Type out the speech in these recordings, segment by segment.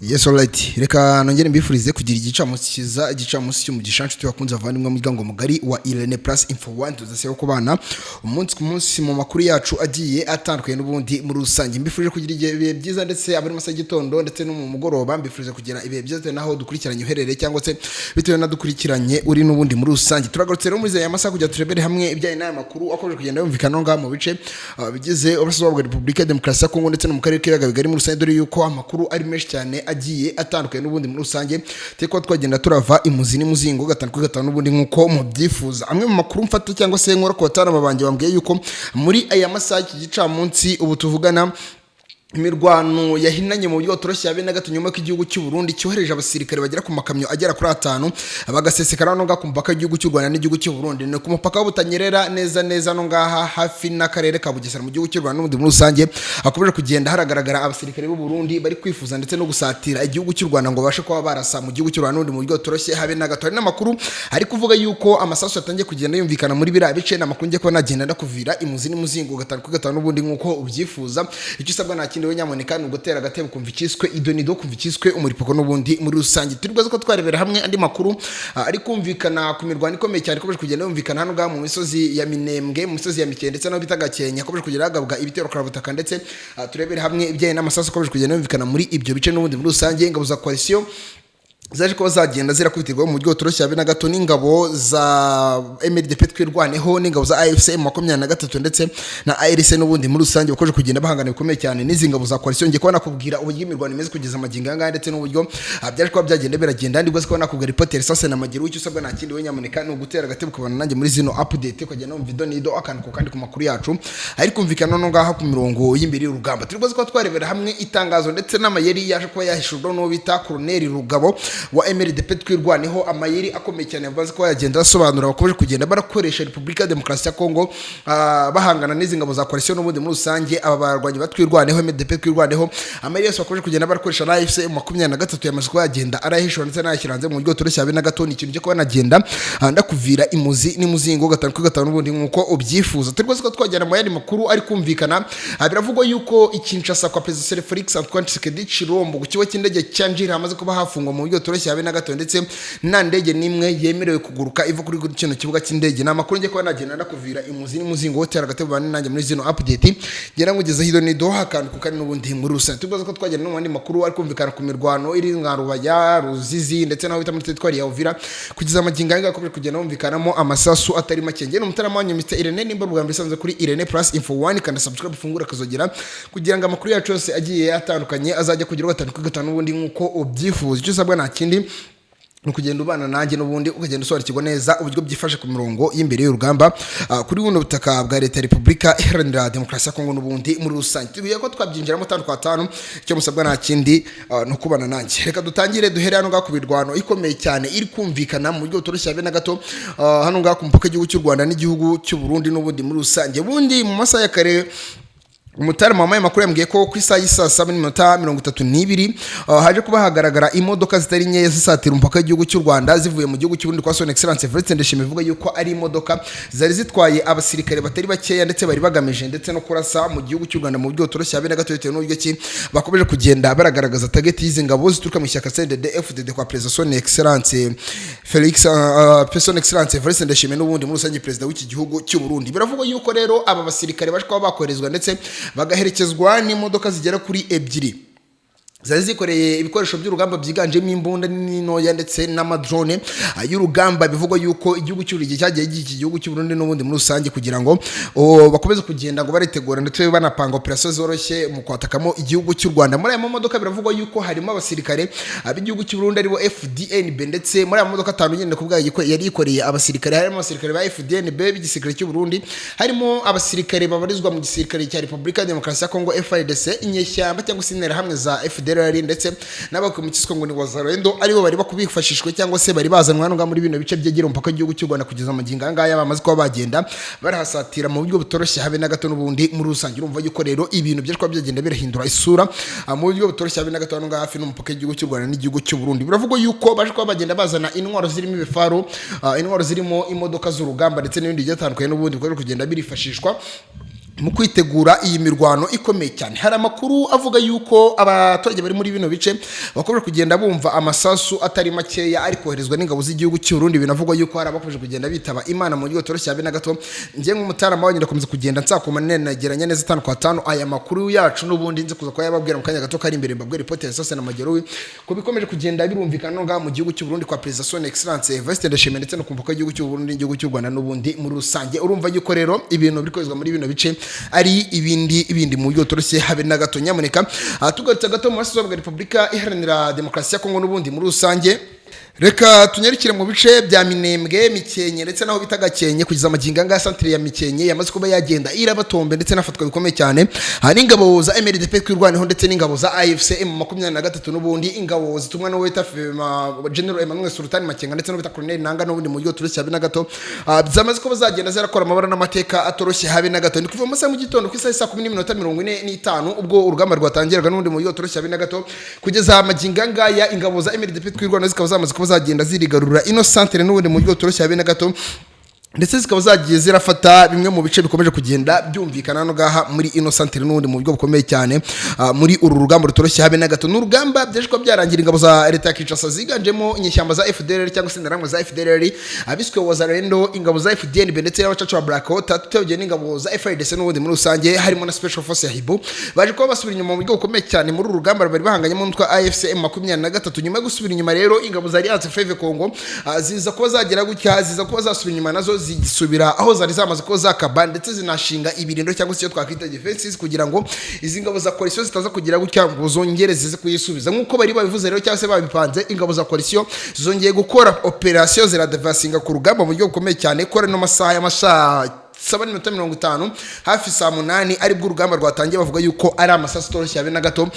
Yes alright. Reka nongere mbifurize kugira igicamunsi cyo mu gishancu tubakunze avandimwe mu muryango mugari wa Irene Plus Info 1 tuzaseba ko bana umunsi ku munsi mu makuru yacu agiye atandukanye n'ubundi muri rusange. Mbifurije kugira ibihe byiza ndetse abari masa gitondo ndetse no mu mugoroba. Mbifurije kugira ibihe byiza naho dukurikiranye uherereye cyangwa se bitewe na dukurikiranye uri n'ubundi muri rusange. Turagarutse rero muri ya masa kujya turebere hamwe ibyaye n'aya makuru akomeje kugenda yumvikana ngaha mu bice bigize uburasirazuba bwa Repubulika ya Demokarasi ya Kongo ndetse no mu karere k'ibiyaga bigari muri rusange, dore yuko amakuru ari menshi cyane agiye atandukanye n'ubundi muri rusange. Teko twagenda turava imuzi n'umuzingo gatanu n'ubundi nkuko mu byifuza. Amwe mu makuru mfata cyangwa se nkora ku batara babanje bambwiye yuko muri aya masaha y'igicamunsi ubu tuvugana imirwano yahinanye mu buryo toroshye yabe na gato nyuma ko igihugu cy'u Burundi cyohereje abasirikare bagera ku makamyo agera kuri 5 bagasesekara no ku mupaka w'igihugu cy'u Rwanda n'igihugu cy'u Burundi, no ku mupaka w'Ubutanyerera neza no ngaha hafi n'akarere ka Bugesera mu gihugu cy'u Rwanda n'ubundi muri rusange. Akomeje kugenda haragaragara abasirikare b'u Burundi bari kwifuza ndetse no gusatira igihugu cy'u Rwanda ngo bashe kuba barasa mu gihugu cy'u Rwanda n'ubundi mu buryo toroshye habe na gato. Hari n'amakuru ari kuvuga yuko amasasu yatangiye kugenda yumvikana muri biriya bice, n'amakuru ngiye ko nagenda ndakuvira imuzi n'umuzingo gatanu n'ubundi nkuko ubyifuza. Icyo usabwa nta kindi we nyamuneka ni ugutera agatebo kumva ikiswe idonido, kumva ikiswe umuripoko n'ubundi muri rusange. Turibaza ko twarebera hamwe andi makuru ari kumvikana ku mirwano ikomeye cyane ikomeje kugenda yumvikana hano ngaha mu misozi ya Minembwe, mu misozi ya Mikende ndetse no bita Gakenya, akomeje kugenda hagabwa ibitero karabutaka, ndetse turebere hamwe ibyaye n'amasasu akomeje kugenda yumvikana muri ibyo bice n'ubundi muri rusange. Ingabo za coalition zaje ko bazagenda zirakubitirwa mu buryo toroshye habe na gato n'ingabo za MDP twirwaneho n'ingabo za AFC 23 ndetse na ARC n'ubundi muri rusange bakoje kugenda bahangana bikomeye cyane n'izi ngabo za coalition. Ngiye kubona kubwira uburyo imirwano imeze kugeza amagingo anga ndetse n'uburyo byaje ko byagenda biragenda, ndi gose ko nakubwira reporter sasa na magiro. Icyo usabwa nta kindi we nyamuneka ni ugutera agatebo kubana nanjye muri zino update kugenda no video nido akantu kandi ku makuru yacu ari kumvikana no ngaha ku mirongo y'imbere y'urugamba. Turi gose ko twarebera hamwe itangazo ndetse n'amayeri yaje kuba yahishurwa no bita Colonel Rugabo wa MDP twirwaneho, amayeri akomeye cyane bavuze ko yagenda asobanura bakomeje kugenda barakoresha Repubulika ya Demokarasi ya Kongo bahangana n'izi ngabo za coalition n'ubundi muri rusange. Aba barwanyi batwirwaneho MDP twirwaneho, amayeri yose bakomeje kugenda barakoresha na AFC 23 yamaze ko yagenda arahishura ndetse n'akiranze mu buryo toroshye habe na gato. Ni ikintu cyo kuba nagenda ndakuvira imuzi n'umuzingo gatanu n'ubundi nkuko ubyifuza. Turi ko twajyana mu yandi makuru ari kumvikana, biravugwa yuko ikinshasa kwa President Felix Antoine Tshisekedi Chilombo ku kigo cy'indege cya Njiri hamaze kuba hafungwa mu buryo toroshye habe na gato, ndetse nta ndege nimwe yemerewe kuguruka iva kuri kino kibuga cy'indege. Na makuru ngiye kuba nagenda ndakuvira imuzi n'umuzingo wotera agatebo bane nanjye muri zino update ngera ngugeza hido nido hakantu kukari n'ubundi muri rusange. Tubaza ko twagenda no mu makuru ari kumvikana ku mirwano iri nka Rubaya, Ruzizi ndetse naho bita muri teritwari ya Uvira kugeza amagingo anga akomeje kugenda yumvikanamo amasasu atari make. Ngene umutarama wanyu Mr Irene nimba bwa mbere sanze kuri Irene Plus Info 1 kandi subscribe fungura kazogera kugira ngo amakuru yacu yose agiye atandukanye azajya kugira gatanu n'ubundi nkuko ubyifuza. Icyo sabwa nta kindi nukugenda ubana nanjye n'ubundi ukagenda usobanukirwa neza uburyo byifashe ku mirongo y'imbere y'urugamba kuri buno butaka bwa leta ya Repubulika Iharanira Demokarasi ya Kongo n'ubundi muri rusange. Tugiye ko twabyinjiramo 5 icyo musabwa nta kindi no kubana nanjye. Reka dutangire duhere hano ngaha ku birwano ikomeye cyane iri kumvikana mu buryo toroshye habe na gato hano ngaha ku mupaka w'igihugu cy'u Rwanda n'igihugu cy'u Burundi n'ubundi muri rusange. Bundi mu masaha ya kare umutari mamaye makuru yambwiye ko ku isaha y'isa 7:32 haje kuba hagaragara imodoka zitari nkeya zisatira umupaka w'igihugu cy'u Rwanda zivuye mu gihugu cy'u Burundi kwa Son Excellence Evariste Ndayishimiye, ivuga yuko ari imodoka zari zitwaye abasirikare batari bakeya ndetse bari bagamije ndetse no kurasa mu gihugu cy'u Rwanda mu buryo toroshye habe na gato bitewe n'uburyo ki bakomeje kugenda baragaragaza target y'izi ngabo zituruka mu ishyaka CNDD-FDD kwa President Son Excellence Son Excellence Evariste Ndayishimiye n'ubundi muri rusange perezida w'iki gihugu cy'u Burundi. Biravugwa yuko rero aba basirikare bashaka bakorezwa ndetse bagaherekezwa n'imodoka zigera kuri 2 zari zikoreye ibikoresho by'urugamba byiganjemo imbunda n'intoya ndetse n'amadrone y'urugamba. Bivugwa yuko igihugu cy'Uburundi cyagiye iki gihugu cy'u Burundi n'ubundi muri rusange kugira ngo bakomeze kugenda ngo baritegura ndetse banapanga operation zoroshye mu kwatakamo igihugu cy'u Rwanda. Muri aya modoka biravugwa yuko harimo abasirikare b'igihugu cy'u Burundi aribo FDNB, ndetse muri aya modoka 5 nyine kubwa yari ikoreye abasirikare, harimo abasirikare ba FDNB b'igisirikare cy'u Burundi, harimo abasirikare babarizwa mu gisirikare cya Repubulika ya Demokarasi ya Kongo FARDC, inyeshyamba cyangwa se intera hamwe za FDLR ndetse n'abakomitsi ngo ni wazarendo aribo bari bakubifashishwe cyangwa se bari bazanwa no muri bino bice byegera umupaka w'igihugu cy'u Rwanda kugeza amagingo anga bamaze kuba bagenda barahasatira mu buryo butoroshye habe na gato n'ubundi muri rusange. Urumva yuko rero ibintu byashwa byagenda birahindura isura mu buryo butoroshye habe na gato no hafi n'umupaka w'igihugu cy'u Rwanda n'igihugu cy'u Burundi. Biravugwa yuko baje kuba bagenda bazana intwaro zirimo ibifaro, intwaro zirimo imodoka z'urugamba ndetse n'ibindi byatandukanye n'ubundi bwo kugenda birifashishwa mu kwitegura iyi mirwano ikomeye cyane. Hari amakuru avuga yuko abaturage bari muri bino bice bakomeje kugenda bumva amasasu atari makeya ari koherezwa n'ingabo z'igihugu cy'u Burundi. Binavugwa yuko hari abakomeje kugenda bitaba Imana mu buryo butoroshye habe na gato. Ngiye nk'umutarama wanyu ndakomeza kugenda nsakuma negeranya neza 5 kwa 5 aya makuru yacu n'ubundi nzi kuza kwa yababwira mu kanya gato kari imbere mbabwira report ya Sose na Magerowe ko bikomeje kugenda birumvikana ngaha mu gihugu cy'u Burundi kwa President Son Excellence Evariste Ndayishimiye ndetse no kumva ko igihugu cy'u Burundi n'igihugu cy'u Rwanda n'ubundi muri rusange. Urumva yuko rero ibintu birikozwa muri bino bice ari ibindi mu buryo toroshye habe na gato. Nyamuneka tugarutse gato mu maso bwa Repubulika Iharanira Demokarasi ya Kongo n'ubundi muri rusange. Reka tunyarikire mu bice bya Minembwe, Mikenye ndetse naho bita Gakenke kugeza amaginga nga centre ya Mikenye yamaze kuba yagenda irabatombe ndetse nafatwa bikomeye cyane. Hari ingabo za MRDP kwirwaneho ndetse n'ingabo za AFC M23 n'ubundi ingabo zitumwa no wita General Emmanuel Sultan Makenga ndetse no bita Colonel Nanga n'ubundi mu buryo toroshye habe na gato. Zamaze kuba zagenda zirakora amabara n'amateka atoroshye habe na gato. Ni kuva mu saa mu gitondo ku saa 10:45 ubwo urugamba rwatangiraga n'ubundi mu buryo toroshye habe na gato kugeza amaginga ngaya ingabo za MRDP kwirwaneho zikaba zamaze kuba zagenda zirigarura ino centre n'ubundi mu buryo toroshye habe na gato ndetse zikaba zagiye zirafata bimwe mu bice bikomeje kugenda byumvikana no gaha muri ino centre n'ubundi mu buryo bukomeye cyane muri uru rugamba rutoroshye habe na gato. N'urugamba byashwe byarangira ingabo za leta ya Kinshasa ziganjemo inyeshyamba za FDLR cyangwa se ndaramwe za FDLR abiswe Wazalendo ingabo za FDNB ndetse n'abacacu ba Black Hawk tutebye n'ingabo za FARDC n'ubundi muri rusange harimo na Special Force ya Hibo baje kuba basubira inyuma mu buryo bukomeye cyane muri uru rugamba bari bahanganyemo n'utwa AFC M23. Nyuma yo gusubira inyuma rero ingabo za Alliance Fleuve Congo ziza kuba zagera gutya ziza kuba zasubira inyuma nazo zigisubira aho zari zamaze ko zakaba ndetse zinashinga ibirindo cyangwa se cyo twakwita defenses kugira ngo izi ngabo za coalition zitaza kugira gutya ngo zongere zize kuyisubiza nk'uko bari babivuze rero cyangwa se babipanze. Ingabo za coalition zongeye gukora operation ziradevasinga ku rugamba mu buryo bukomeye cyane kora no masaha y'amasha 7:50 hafi saa 8 ari bwo urugamba rwatangiye bavuga yuko ari amasasu toroshye habe na gato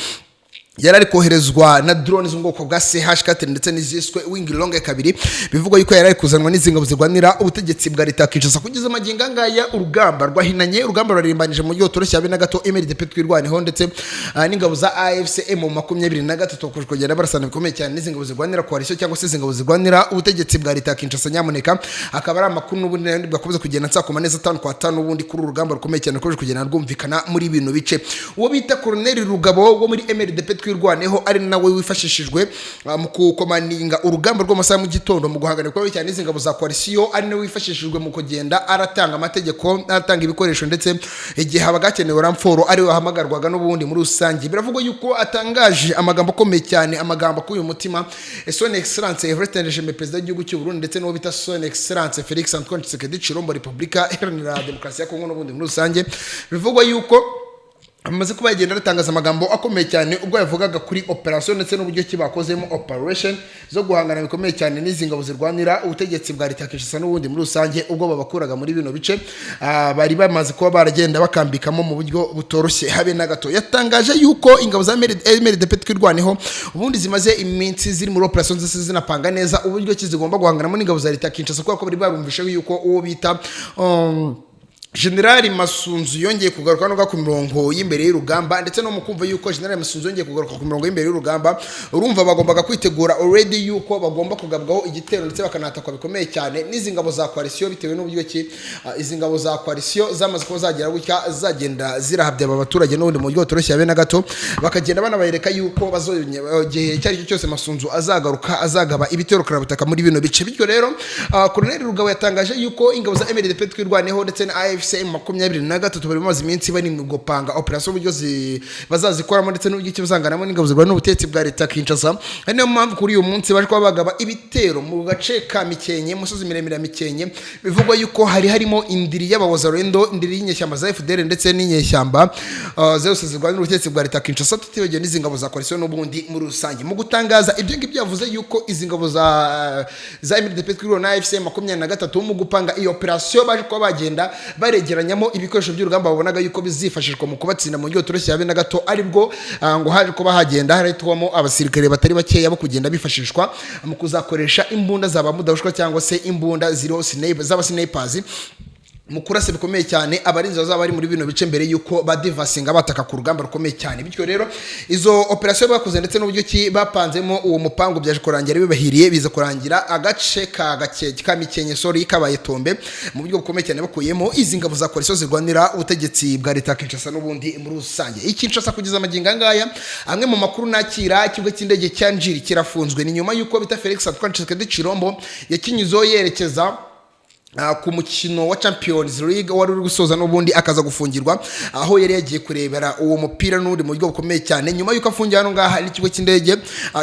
yarari koherezwa na drone z'ubwoko bwa CH4 ndetse n'iziswe Wing Long 2 bivugwa yuko yarari kuzanwa n'izingabo zigwanira ubutegetsi bwa leta Kinshasa kugeza amaginga ngaya urugamba rwahinanye urugamba rwarimbanije mu buryo toroshye habe na gato. MRDP twirwaneho ndetse n'ingabo za AFC M23 kugenda barasana bikomeye cyane n'izingabo zigwanira coalition cyangwa se izingabo zigwanira ubutegetsi bwa leta Kinshasa. Nyamuneka akaba ari amakuru n'ubundi n'andi bwakomeza kugenda nsakoma neza 5 kwa 5 ubundi kuri urugamba rukomeye cyane koje kugenda rwumvikana muri bino bice. Uwo bita Colonel Rugabo wo muri MRDP twirwaneho ari nawe wifashishijwe mu kukomaninga urugamba rw'amasaha mu gitondo mu guhangana kwa cyane izingabo za coalition ari nawe wifashishijwe mu kugenda aratanga amategeko aratanga ibikoresho ndetse igihe habagakenewe ramforo ari wahamagarwaga n'ubundi muri rusange. Biravugwa yuko atangaje amagambo akomeye cyane amagambo kuyu mutima Son Excellence Evariste Ndayishimiye President w'igihugu cy'u Burundi ndetse n'uwo bita Son Excellence Felix Antoine Tshisekedi Tshilombo Repubulika Iharanira Demokarasi ya Kongo n'ubundi muri rusange. Bivugwa yuko amaze kuba yagenda aratangaza amagambo akomeye cyane ubwo yavugaga kuri operation ndetse n'uburyo ki bakozemo operation zo guhangana bikomeye cyane n'izingabo zirwanira ubutegetsi bwa leta Kinshasa n'ubundi muri rusange ubwo babakuraga muri bino bice bari bamaze kuba baragenda bakambikamo mu buryo butoroshye habe na gato. Yatangaje yuko ingabo za MRDP twirwaneho ubundi zimaze iminsi ziri muri operation zose zinapanga neza uburyo ki zigomba guhanganamo n'ingabo za leta Kinshasa kuko bari barumvishe yuko uwo bita General Masunzu yongeye kugaruka no ku mirongo y'imbere y'urugamba ndetse no mukumva yuko General Masunzu yongeye kugaruka ku mirongo y'imbere y'urugamba urumva bagombaga kwitegura already yuko bagomba kugabwaho igitero ndetse bakanatakwa bikomeye cyane n'izi ngabo za coalition bitewe n'uburyo ki izi ngabo za coalition zamaze ko zagira gutya zagenda zirahabya abaturage n'ubundi mu buryo toroshye habe na gato bakagenda banabayereka yuko bazogihe cyari cyose Masunzu azagaruka azagaba ibitero karabutaka muri bino bice. Bityo rero Colonel Rugabo yatangaje yuko ingabo za MRDP twirwaneho ndetse na AFC M23 bari bamaze iminsi bari mu gupanga operation buryo bazazikoramo ndetse n'uburyo kibazanganamo n'ingabo zirwana n'ubutegetsi bwa leta Kinshasa. Niyo mpamvu kuri uyu munsi baje kwa bagaba ibitero mu gace ka Mikenye musozi miremire Mikenye bivugwa yuko harimo indiri y'abawazarendo indiri y'inyeshyamba za FDL ndetse n'inyeshyamba zose zirwana n'ubutegetsi bwa leta Kinshasa tutibegeye n'izingabo za coalition n'ubundi muri rusange. Mu gutangaza ibyo ngibyo yavuze yuko izingabo za MRDP twirwa na AFC M23 mu gupanga iyo operation baje kwa bagenda baregeranyamo ibikoresho by'urugamba babonaga yuko bizifashishwa mu kubatsinda mu buryo toroshye habe na gato aribwo ngo haje kuba hagenda haritwamo abasirikare batari bakeya bo kugenda bifashishwa mu kuzakoresha imbunda zaba mudahushwa cyangwa se imbunda ziriho sniper z'aba snipers mukurase bikomeye cyane abarinzi bazaba bari muri bino bice mbere yuko badivasinga bataka ku rugamba rukomeye cyane. Bityo rero izo operation bakoze ndetse n'uburyo ki bapanzemo uwo mupango byaje kurangira bibahiriye, biza kurangira agace ka Mikenke sori kabaye Tombe mu buryo bukomeye cyane, bakuyemo izi ngabo za coalition zirwanira ubutegetsi bwa leta Kinshasa n'ubundi muri rusange. Kinshasa kugeza amajinga ngaya, amwe mu makuru nakira, ikibuga cy'indege cya Njiri kirafunzwe ni nyuma yuko bita Felix Antoine Tshisekedi Chilombo yakinyizo yerekeza ku mukino wa Champions League wari uri gusoza n'ubundi akaza gufungirwa aho yari yagiye kurebera uwo mupira n'uri mu buryo bukomeye cyane. Nyuma yuko afungiye hano ngaha ari ikigo cy'indege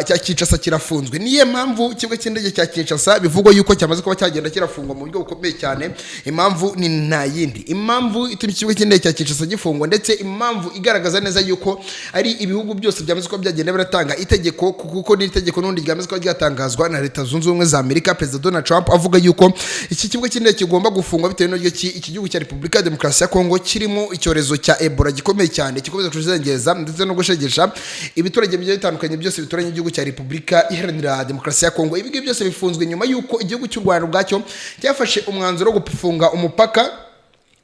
cya Kinshasa kirafunzwe. Niye mpamvu ikigo cy'indege cya Kinshasa bivugwa yuko cyamaze kuba cyagenda kirafungwa mu buryo bukomeye cyane. Impamvu ni nta yindi, impamvu ituma ikigo cy'indege cya Kinshasa gifungwa ndetse impamvu igaragaza neza yuko ari ibihugu byose byamaze kuba byagenda biratanga itegeko, kuko ni itegeko n'undi ryamaze kuba ryatangazwa na Leta Zunze Ubumwe za Amerika. President Donald Trump avuga yuko iki kigo kigomba gufungwa bitewe n'uburyo iki gihugu cya Repubulika ya Demokarasi ya Kongo kirimo icyorezo cya Ebola gikomeye cyane, gikomeza kuzengeza ndetse no gushegesha ibiturage bigiye bitandukanye byose bituranye igihugu cya Repubulika Iharanira Demokarasi ya Kongo. Ibi byose bifunzwe nyuma yuko igihugu cy'u Rwanda ubwacyo cyafashe umwanzuro wo gufunga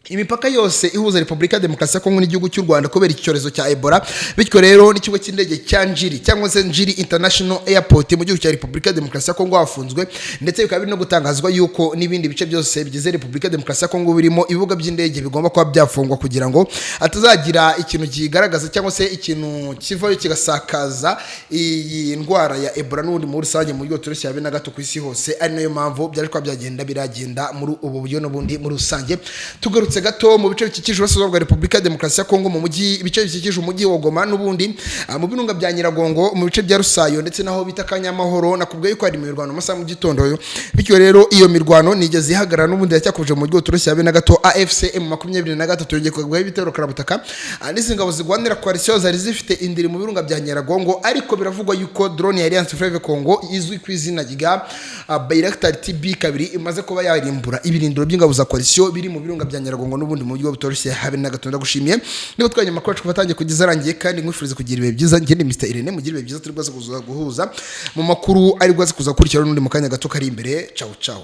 imipaka yose ihuza Repubulika ya Demokarasi ya Kongo n'igihugu cy'u Rwanda kubera icyorezo cya Ebola. Bityo rero n'ikigo cy'indege cya Njiri cyangwa se Njiri International Airport mu gihugu cya Repubulika ya Demokarasi ya Kongo hafunzwe, ndetse bikaba biri no gutangazwa yuko n'ibindi bice byose bigize Repubulika ya Demokarasi ya Kongo birimo ibibuga by'indege bigomba kuba byafungwa kugira ngo atazagira ikintu kigaragaza cyangwa se ikintu kivayo kigasakaza iyi ndwara ya Ebola n'ubundi muri rusange mu buryo turushye habe na gato ku isi hose. Ari nayo mpamvu byaje kwa biragenda muri ubu buryo n'ubundi muri rusange. Tugarutse gato mu bice bikikije uburasirazuba bwa Repubulika ya Demokarasi ya Kongo, mu mujyi ibice bikikije umujyi wa Goma n'ubundi mu birunga bya Nyiragongo, mu bice bya Rusayo ndetse naho bita Kanyamahoro, nakubwiye ko hari imirwano amasaha mu gitondo. Bityo rero iyo mirwano nigeze ihagarara n'ubundi yacyakuje mu buryo turushye habe na gato. AFC M23 yongeye kugwaho ibitero karabutaka n'izi ngabo zigwanira coalition zari zifite indiri mu birunga bya Nyiragongo, ariko biravugwa yuko drone ya Alliance Fleuve Congo izwi ku izina rya Bayraktar TB2 imaze kuba yarimbura ibirindiro by'ingabo za coalition biri mu birunga bya Nyiragongo n'ubundi mu buryo butoroshye habe na gato. Ndagushimiye niba twanye amakuru yacu kuvatangiye kugeza arangiye, kandi nkwifuriza kugira ibihe byiza. Ngende Mr Irene, mugire ibihe byiza, turi bwaze guhuza mu makuru ari bwaze kuza kurikira n'undi mu kanya gato kari imbere. Ciao ciao.